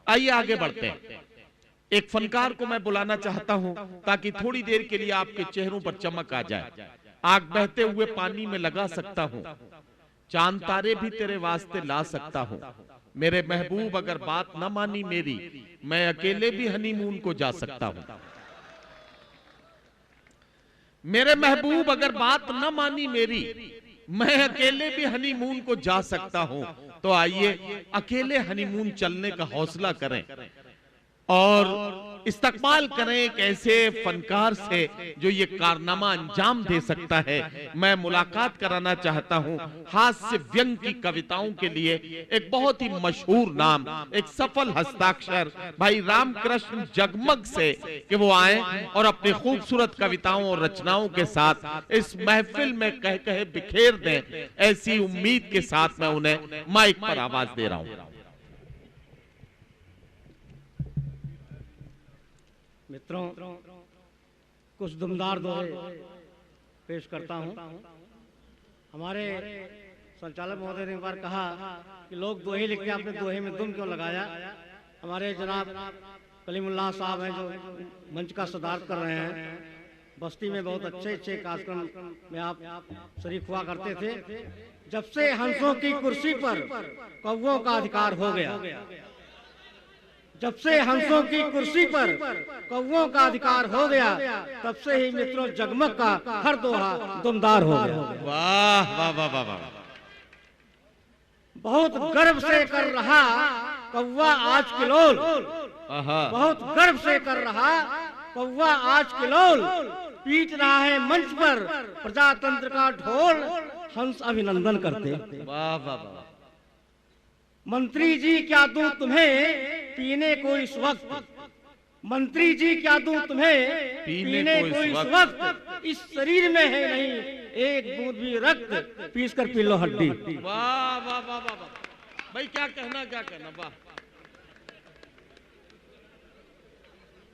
आइए आगे बढ़ते हैं। एक फनकार को मैं बुलाना चाहता हूं ताकि थोड़ी देर के लिए आपके चेहरों पर चमक आ जाए। आग बहते हुए पानी में लगा सकता हूं, चांद तारे भी तेरे वास्ते ला सकता हूं। मेरे महबूब अगर बात न मानी मेरी, मैं अकेले भी हनीमून को जा सकता हूं। मेरे महबूब अगर बात न मानी मेरी, मैं अकेले भी हनीमून को जा सकता हूं। तो आइए अकेले हनीमून चलने का हौसला करें और इस्तकबाल करें एक ऐसे फनकार से जो ये कारनामा अंजाम दे सकता है। मैं मुलाकात कराना चाहता हूं हास्य व्यंग की कविताओं के लिए एक बहुत ही मशहूर नाम, एक सफल हस्ताक्षर भाई रामकृष्ण जगमग से कि वो आए और अपनी खूबसूरत कविताओं और रचनाओं के साथ इस महफिल में कह कहे बिखेर दें। ऐसी उम्मीद के साथ मैं उन्हें माइक पर आवाज दे रहा हूं। मित्रों, कुछ दुमदार दोहे पेश करता हूं। हमारे संचालक महोदय ने एक बार कहा कि लोग दोहे लिखते हैं, आपने दोहे में दुम क्यों लगाया। हमारे जनाब कलीमुल्लाह साहब हैं जो मंच का सदारत कर रहे हैं, बस्ती में बहुत अच्छे अच्छे कार्यक्रम में आप शरीक हुआ करते थे। जब से हंसों की कुर्सी पर कौवों का अधिकार हो गया, जब से हंसों की कुर्सी पर कौवों का अधिकार हो गया, तब से ही मित्रों जगमग का हर दोहा दुमदार हो गया। वाह वाह वाह वाह वाह। बहुत गर्व से कर रहा कौवा आज किलोल, बहुत गर्व से कर रहा कौवा आज किलोल, पीट रहा है मंच पर प्रजातंत्र का ढोल, हंस अभिनंदन करते। वाह वाह वाह। मंत्री जी क्या दूं तुम्हें पीने को इस वक्त, मंत्री जी क्या दूं तुम्हें पीने को इस वक्त, इस शरीर में है नहीं एक बूंद भी रक्त, पीस कर पी लो हड्डी। वाह वाह वाह वाह भाई, क्या कहना क्या कहना। वाह।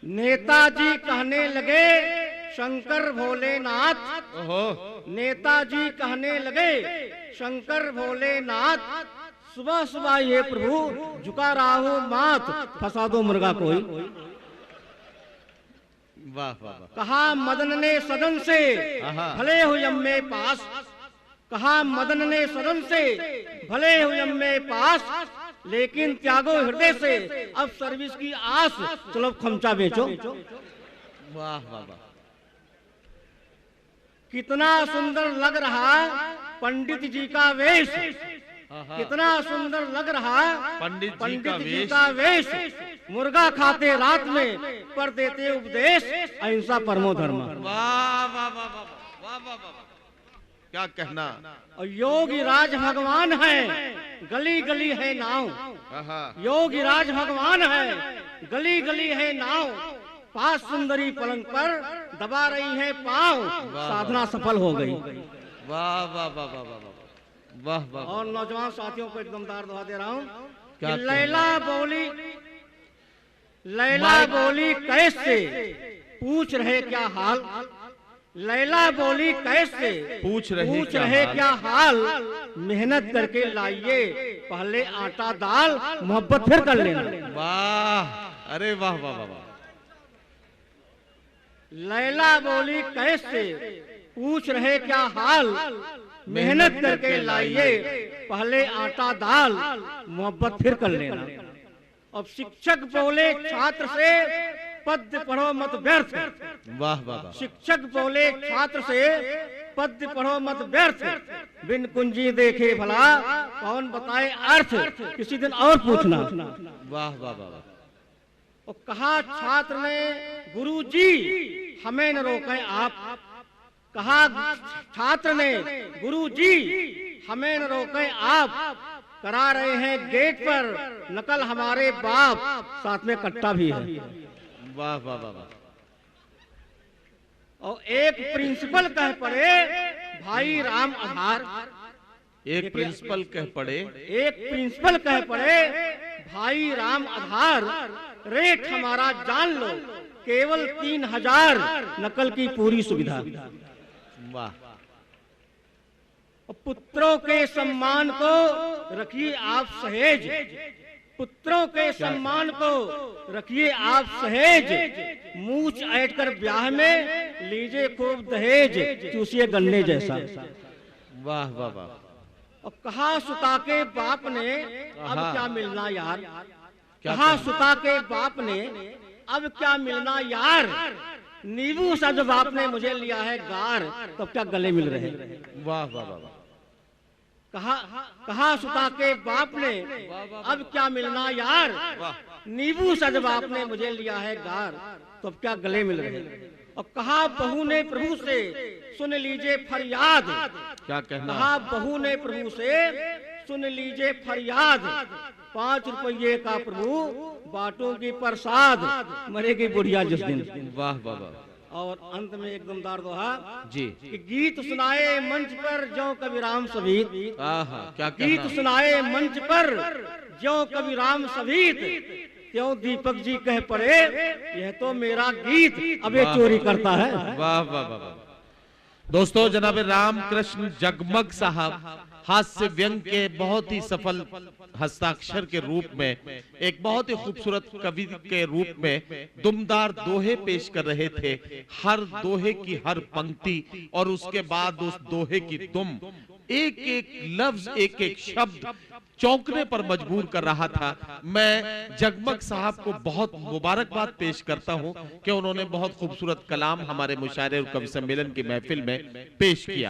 नेताजी कहने लगे शंकर भोलेनाथ, नेताजी कहने लगे शंकर भोलेनाथ, सुबह सुबह ये प्रभु झुका रहा हूं माथ, फंसा दो मुर्गा कोई। वाह वाह। कहा मदन ने सदन से भले हो यम्मे पास, कहा मदन ने सदन से भले हो यम्मे पास, लेकिन त्यागो हृदय से अब सर्विस की आस, चलो खमचा बेचो। वाह वाह वाह। कितना सुंदर लग रहा पंडित जी का वेश, कितना सुंदर लग रहा पंडित जी का वेश, मुर्गा खाते रात में पर देते उपदेश, अहिंसा परमो धर्म। वाह वाह वाह वाह वाह वाह वाह, क्या कहना। और योगी राज भगवान है गली गली है नाव, योगी राज भगवान है गली गली है नाव, पास सुंदरी पलंग पर दबा रही है पांव, साधना सफल हो गई। वाह वाह वाह वाह वाह वाह वाह। और नौजवान साथियों को एक दमदार दुआ दे रहा हूँ कि लैला बोली, लैला बोली कैसे पूछ रहे क्या हाल, लैला बोली कैसे पूछ रहे क्या हाल, मेहनत करके लाइए पहले आटा दाल, मोहब्बत फिर कर लेना। वाह, अरे वाह वाह वाह। लैला बोली कैसे पूछ रहे क्या हाल, मेहनत करके लाइए पहले आटा दाल, मोहब्बत फिर कर लेना। अब शिक्षक बोले छात्र से पद्य पढ़ो मत व्यर्थ, वाह वाह। शिक्षक बोले छात्र से पद्य पढ़ो मत व्यर्थ, बिन कुंजी देखे भला कौन बताए अर्थ, किसी दिन और पूछना। वाह वाह वाह। और कहा छात्र ने गुरु जी हमें न रोकें आप, कहा छात्र ने गुरु जी हमें न रोकें आप, करा रहे हैं गेट पर नकल हमारे बाप, साथ में कट्टा भी है। वाह वाह वाह। और एक प्रिंसिपल कह पड़े भाई राम आधार, एक प्रिंसिपल कह पड़े, एक प्रिंसिपल कह पड़े भाई राम आधार, रेट हमारा जान लो केवल 3000, नकल की पूरी सुविधा। वाह। पुत्रों के सम्मान को रखिए आप सहेज, पुत्रों के सम्मान को रखिए आप सहेज, मूछ ऐंठ कर ब्याह में लीजिए खूब दहेज, चूसिए गन्ने जैसा। वाह वाह वाह। और कहा सुता के बाप ने अब हाँ। क्या मिलना यार, क्या कहा कहना? सुता के बाप ने अब क्या मिलना यार, नींबू सा जब आपने मुझे लिया है गार, तब क्या गले मिल रहे। वाह वाह वाह वाह। कहा सुता के बाप ने अब क्या मिलना यार, नींबू सा जब आपने मुझे लिया है गार, तब क्या गले मिल रहे। और कहा बहू ने प्रभु से सुन लीजिए फरियाद, क्या कहना? कहा बहू ने प्रभु से सुन लीजिए फरियाद, 5 रुपये का प्रभु बांटूंगी प्रसाद, मरेगी बुढ़िया जिस दिन। वाह वाह वाह। और अंत में एक दमदार दोहा जी। कि गीत सुनाए मंच पर ज्यों कबीराम सभीत, आहा, क्या गीत कहना? सुनाए मंच पर ज्यों कबीराम सभीत, त्यों दीपक जी कह पड़े यह तो मेरा गीत अब ये वाह। चोरी करता है। वाह वाह वाह वाह। दोस्तों, जनाब रामकृष्ण जगमग साहब हास्य व्यंग के बहुत ही सफल हस्ताक्षर के रूप में, एक बहुत ही खूबसूरत कवि के रूप में दुमदार दोहे पेश कर रहे थे। हर दोहे की हर पंक्ति और उसके बाद उस दोहे की दुम, एक एक लफ्ज एक एक शब्द चौंकने पर मजबूर कर रहा था। मैं जगमग साहब को बहुत मुबारकबाद पेश करता हूं कि उन्होंने बहुत खूबसूरत कलाम हमारे मुशायरे और कवि सम्मेलन की महफिल में पेश किया।